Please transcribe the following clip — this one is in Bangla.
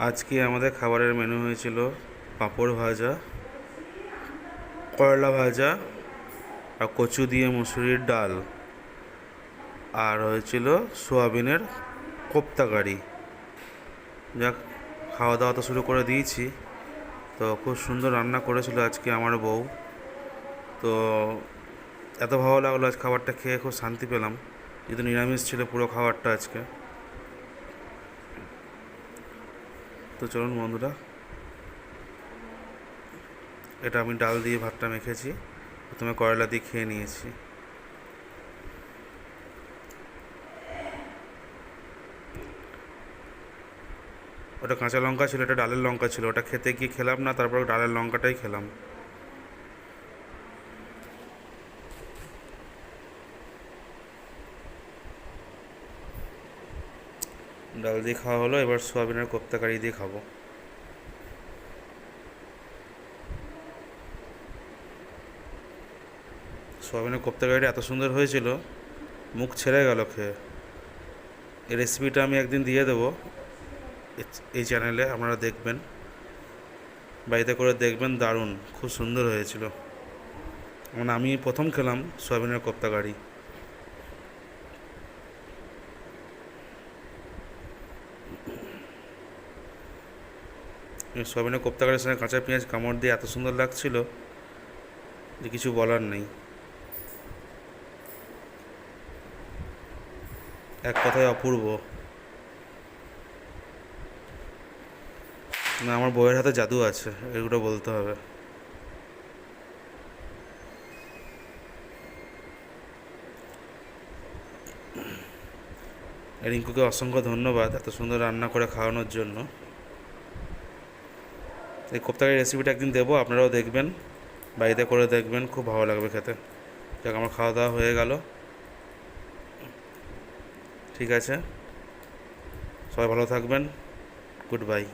আজকে আমাদের খাবারের মেনু হয়েছিল পাঁপড় ভাজা, করলা ভাজা আর কচু দিয়ে মুসুরির ডাল, আর হয়েছিল সোয়াবিনের কোপ্তা কারি। যাক, খাওয়া দাওয়া তো শুরু করে দিয়েছি। তো খুব সুন্দর রান্না করেছিল আজকে আমার বউ। তো এত ভালো লাগলো আজ খাবারটা খেয়ে, খুব শান্তি পেলাম। যেহেতু নিরামিষ ছিল পুরো খাবারটা আজকে। তো চলুন বন্ধুরা, এটা আমি ডাল দিয়ে ভাতটা মেখেছি, প্রথমে করলা দিয়ে খেয়ে নিয়েছি। ওটা কাঁচা লঙ্কা ছিল, এটা ডালের লঙ্কা ছিল। ওটা খেতে গিয়ে খেলাম না, তারপর ডালের লঙ্কাটাই খেলাম। ডাল দিয়ে খাওয়া হলো, এবার সোয়াবিনের কোপ্তা কারি দিয়ে খাবো। সোয়াবিনের কোপ্তা কারিটা এত সুন্দর হয়েছিল, মুখ ছেড়ে গেল খেয়ে। এই রেসিপিটা আমি একদিন দিয়ে দেবো এই চ্যানেলে, আপনারা দেখবেন, বাড়িতে করে দেখবেন, দারুণ, খুব সুন্দর হয়েছিল। মানে আমি প্রথম খেলাম সোয়াবিনের কোপ্তা কারি। সোয়াবিনের কোপ্তা কারির সঙ্গে কাঁচা পেঁয়াজ কামড় দিয়ে এত সুন্দর লাগছিল যে কিছু বলার নেই। এক কথায় অপূর্ব। না, আমার বউয়ের হাতে জাদু আছে, এগুলো বলতে হবে। রিঙ্কুকে অসংখ্য ধন্যবাদ এত সুন্দর রান্না করে খাওয়ানোর জন্য। এই কোপ্তাকারি রেসিপিটা একদিন দেবো, আপনারাও দেখবেন, বাড়িতে করে দেখবেন, খুব ভালো লাগবে খেতে। যাক, আমার খাওয়া দাওয়া হয়ে গেল। ঠিক আছে, সবাই ভালো থাকবেন। Good bye.